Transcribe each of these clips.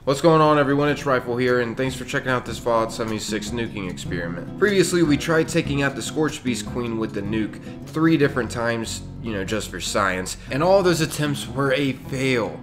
What's going on, everyone? It's Rifle here, and thanks for checking out this Fallout 76 nuking experiment. Previously, we tried taking out the Scorch Beast Queen with the nuke 3 different times, just for science, and all those attempts were a fail.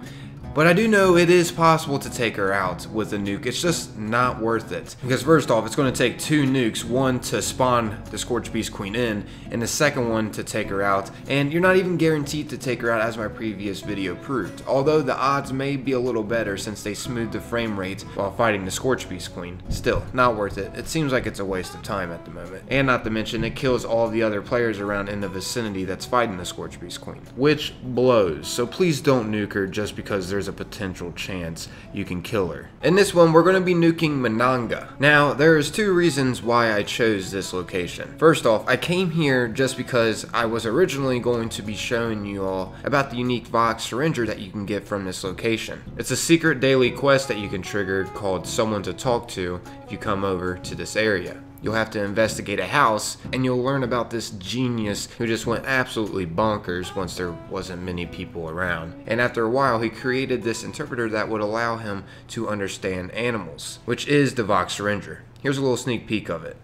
But I do know it is possible to take her out with a nuke. It's just not worth it. Because first off, it's going to take 2 nukes, one to spawn the Scorch Beast Queen in, and the second one to take her out. And you're not even guaranteed to take her out, as my previous video proved. Although the odds may be a little better since they smoothed the frame rate while fighting the Scorch Beast Queen. Still, not worth it. It seems like it's a waste of time at the moment. And not to mention, it kills all the other players around in the vicinity that's fighting the Scorch Beast Queen. Which blows. So please don't nuke her just because there's a potential chance you can kill her. In this one, we're going to be nuking Monongah. Now, there's 2 reasons why I chose this location. First off, I came here just because I was originally going to be showing you all about the unique Vox Syringer that you can get from this location. It's a secret daily quest that you can trigger called Someone to Talk To if you come over to this area. You'll have to investigate a house, and you'll learn about this genius who just went absolutely bonkers once there wasn't many people around. And after a while, he created this interpreter that would allow him to understand animals, which is the Vox Syringer. Here's a little sneak peek of it.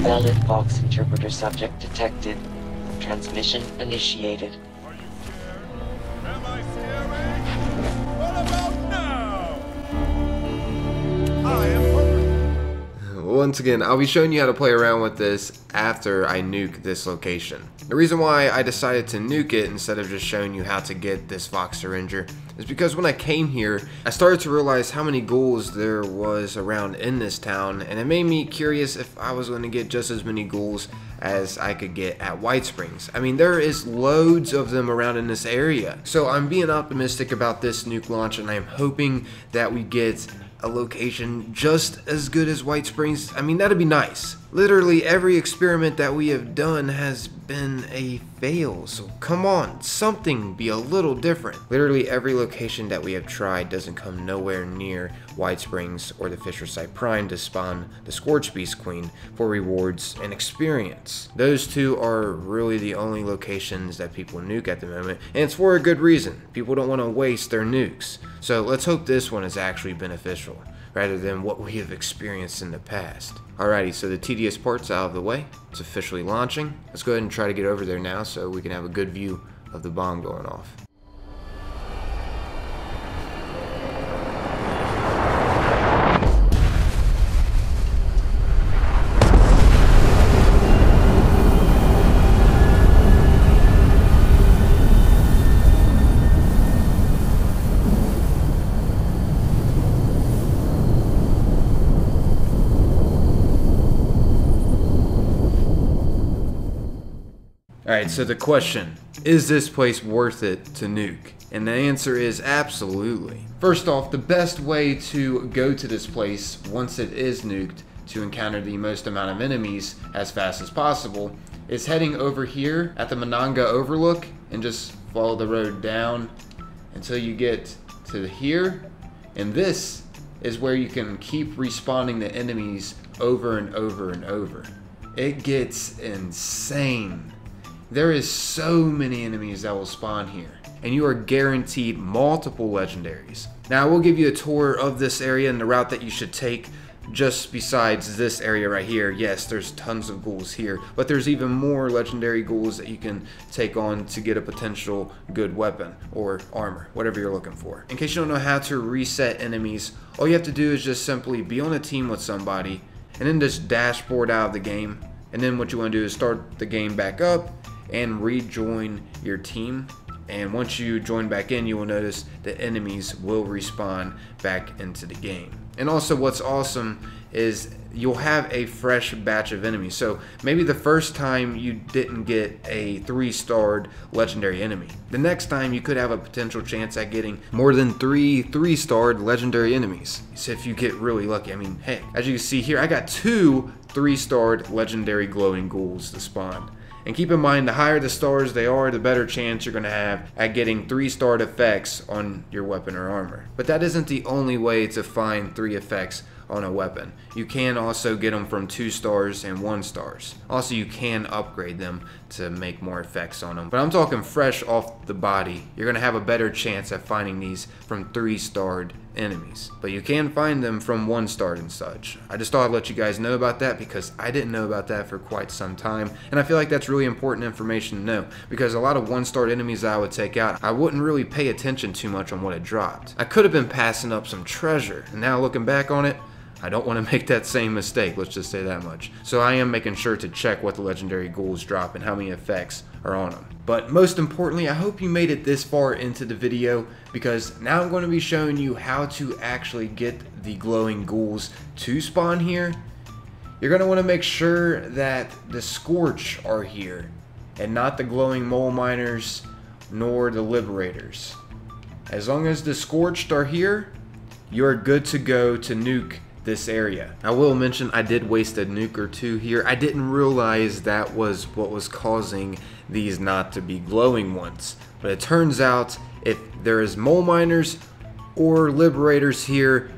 Valid Vox interpreter subject detected. Transmission initiated. Once again, I'll be showing you how to play around with this after I nuke this location. The reason why I decided to nuke it instead of just showing you how to get this Vox Syringer is because when I came here, I started to realize how many ghouls there was around in this town, and it made me curious if I was going to get just as many ghouls as I could get at White Springs. I mean, there is loads of them around in this area. So I'm being optimistic about this nuke launch, and I'm hoping that we get a location just as good as White Springs. I mean, that'd be nice. Literally every experiment that we have done has been a fail, so come on, something be a little different. Literally every location that we have tried doesn't come nowhere near White Springs or the Fisher Site Prime to spawn the Scorch Beast Queen for rewards and experience. Those 2 are really the only locations that people nuke at the moment, and it's for a good reason. People don't want to waste their nukes. So let's hope this one is actually beneficial, rather than what we have experienced in the past. Alrighty, so the tedious part's out of the way. It's officially launching. Let's go ahead and try to get over there now so we can have a good view of the bomb going off. Alright, so the question, is this place worth it to nuke? And the answer is absolutely. First off, the best way to go to this place once it is nuked to encounter the most amount of enemies as fast as possible is heading over here at the Monongah Overlook and just follow the road down until you get to here. And this is where you can keep respawning the enemies over and over and over. It gets insane. There is so many enemies that will spawn here, and you are guaranteed multiple legendaries. Now I will give you a tour of this area and the route that you should take just besides this area right here. Yes, there's tons of ghouls here, but there's even more legendary ghouls that you can take on to get a potential good weapon or armor, whatever you're looking for. In case you don't know how to reset enemies, all you have to do is just simply be on a team with somebody and then just dashboard out of the game. And then what you want to do is start the game back up and rejoin your team, and once you join back in, you will notice the enemies will respawn back into the game. And also what's awesome is you'll have a fresh batch of enemies. So maybe the first time you didn't get a 3-starred legendary enemy, the next time you could have a potential chance at getting more than 3-starred legendary enemies. So if you get really lucky, I mean, hey, as you can see here, I got 2 3-starred legendary glowing ghouls to spawn. And keep in mind, the higher the stars they are, the better chance you're going to have at getting 3-starred effects on your weapon or armor. But that isn't the only way to find 3 effects on a weapon. You can also get them from 2 stars and 1 stars. Also, you can upgrade them to make more effects on them. But I'm talking fresh off the body. You're going to have a better chance at finding these from 3-starred enemies. But you can find them from 1-starred and such. I just thought I'd let you guys know about that because I didn't know about that for quite some time. And I feel like that's really important information to know because a lot of 1-starred enemies that I would take out, I wouldn't really pay attention too much on what it dropped. I could have been passing up some treasure. And now looking back on it, I don't want to make that same mistake, let's just say that much. So I am making sure to check what the legendary ghouls drop and how many effects are on them. But most importantly, I hope you made it this far into the video because now I'm going to be showing you how to actually get the glowing ghouls to spawn here. You're going to want to make sure that the Scorch are here and not the glowing mole miners nor the liberators. As long as the Scorched are here, you're good to go to nuke this area. I will mention I did waste a nuke or 2 here. I didn't realize that was what was causing these not to be glowing ones. But it turns out if there is mole miners or liberators here,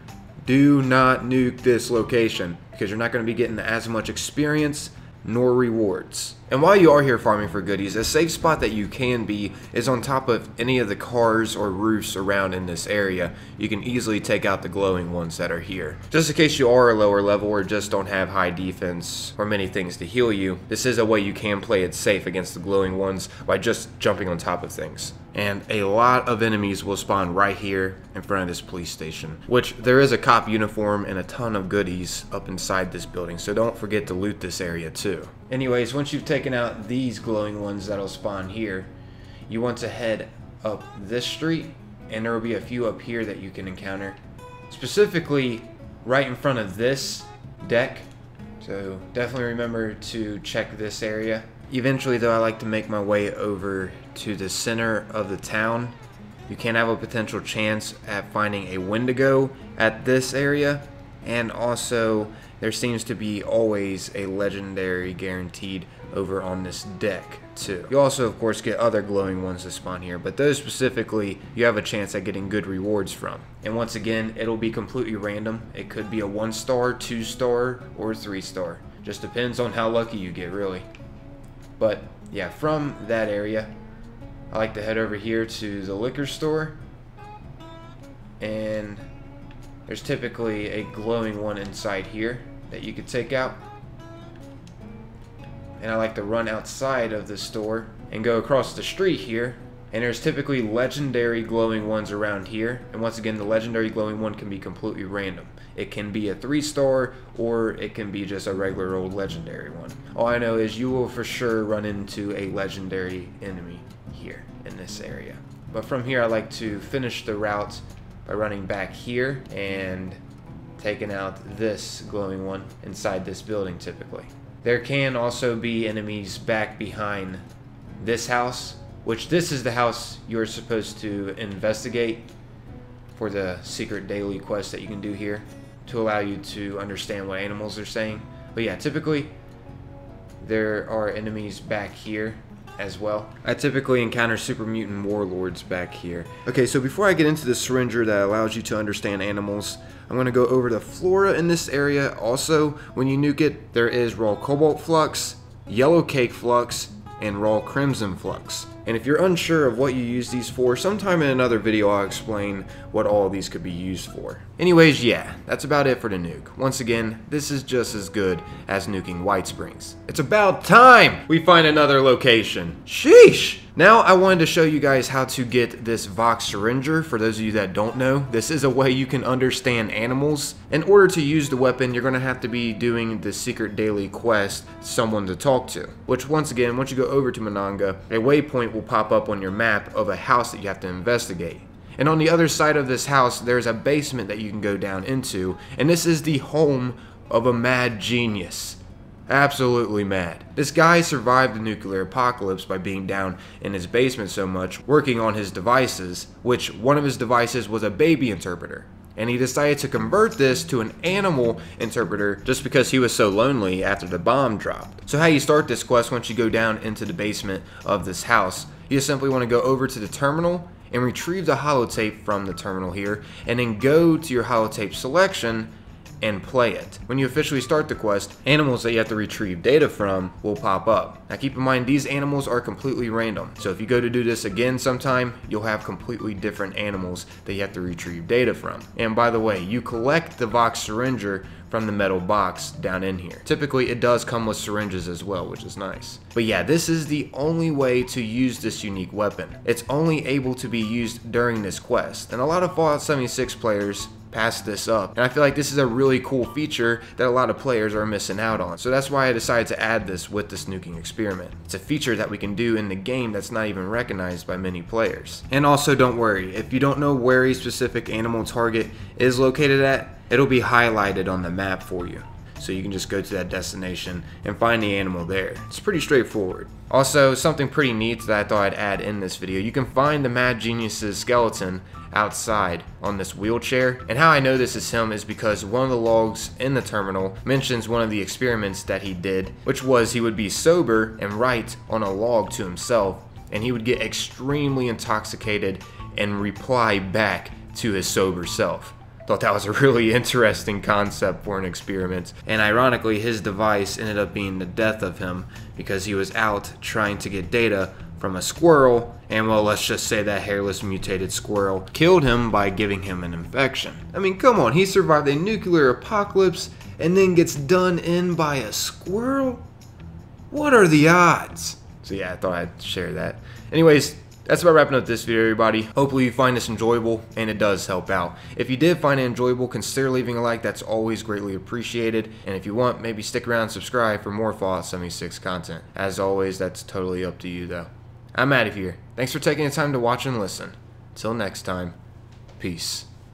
do not nuke this location because you're not going to be getting as much experience nor rewards. And while you are here farming for goodies, a safe spot that you can be is on top of any of the cars or roofs around in this area. You can easily take out the glowing ones that are here. Just in case you are a lower level or just don't have high defense or many things to heal you, this is a way you can play it safe against the glowing ones by just jumping on top of things. And a lot of enemies will spawn right here in front of this police station, which there is a cop uniform and a ton of goodies up inside this building, so don't forget to loot this area too. Anyways, once you've taken out these glowing ones that'll spawn here, you want to head up this street, and there will be a few up here that you can encounter, specifically right in front of this deck, so definitely remember to check this area. Eventually though, I like to make my way over to the center of the town. You can have a potential chance at finding a Wendigo at this area, and also there seems to be always a legendary guaranteed over on this deck too. You also of course get other glowing ones that spawn here, but those specifically you have a chance at getting good rewards from. And once again, it'll be completely random. It could be a 1-star, 2-star, or 3-star. Just depends on how lucky you get really. But yeah, from that area, I like to head over here to the liquor store, and there's typically a glowing one inside here that you could take out. And I like to run outside of the store and go across the street here, and there's typically legendary glowing ones around here. And once again, the legendary glowing one can be completely random. It can be a 3-star or it can be just a regular old legendary one. All I know is you will for sure run into a legendary enemy here in this area. But from here, I like to finish the route by running back here and taking out this glowing one inside this building typically. There can also be enemies back behind this house, which this is the house you're supposed to investigate for the secret daily quest that you can do here to allow you to understand what animals are saying. But yeah, typically there are enemies back here as well. I typically encounter super mutant warlords back here. Okay, so before I get into the syringer that allows you to understand animals, I'm going to go over the flora in this area. Also, when you nuke it, there is raw cobalt flux, yellow cake flux, and raw crimson flux. And if you're unsure of what you use these for, sometime in another video I'll explain what all of these could be used for. Anyways, yeah, that's about it for the nuke. Once again, this is just as good as nuking White Springs. It's about time we find another location. Sheesh! Now I wanted to show you guys how to get this Vox Syringer. For those of you that don't know, this is a way you can understand animals. In order to use the weapon, you're going to have to be doing the secret daily quest, Someone to Talk to. Which once again, once you go over to Monongah, a waypoint will pop up on your map of a house that you have to investigate. And on the other side of this house, there's a basement that you can go down into. And this is the home of a mad genius. Absolutely mad. This guy survived the nuclear apocalypse by being down in his basement so much, working on his devices, which one of his devices was a baby interpreter. And he decided to convert this to an animal interpreter just because he was so lonely after the bomb dropped. So how you start this quest once you go down into the basement of this house, you just simply want to go over to the terminal and retrieve the holotape from the terminal here, and then go to your holotape selection and play it. When you officially start the quest, animals that you have to retrieve data from will pop up. Now keep in mind, these animals are completely random, so if you go to do this again sometime, you'll have completely different animals that you have to retrieve data from. And by the way, you collect the Vox Syringer from the metal box down in here. Typically it does come with syringes as well, which is nice. But yeah, this is the only way to use this unique weapon. It's only able to be used during this quest, and a lot of Fallout 76 players pass this up, and I feel like this is a really cool feature that a lot of players are missing out on. So that's why I decided to add this with this nuking experiment. It's a feature that we can do in the game that's not even recognized by many players. And also don't worry, if you don't know where a specific animal target is located at, it'll be highlighted on the map for you. So you can just go to that destination and find the animal there. It's pretty straightforward. Also, something pretty neat that I thought I'd add in this video, you can find the Mad Genius's skeleton outside on this wheelchair. And how I know this is him is because one of the logs in the terminal mentions one of the experiments that he did, which was he would be sober and write on a log to himself, and he would get extremely intoxicated and reply back to his sober self. Thought that was a really interesting concept for an experiment, and ironically his device ended up being the death of him because he was out trying to get data from a squirrel, and well, let's just say that hairless mutated squirrel killed him by giving him an infection. I mean, come on, he survived a nuclear apocalypse and then gets done in by a squirrel? What are the odds? So yeah, I thought I'd share that. Anyways, that's about wrapping up this video, everybody. Hopefully you find this enjoyable, and it does help out. If you did find it enjoyable, consider leaving a like. That's always greatly appreciated. And if you want, maybe stick around and subscribe for more Fallout 76 content. As always, that's totally up to you, though. I'm out of here. Thanks for taking the time to watch and listen. Till next time, peace.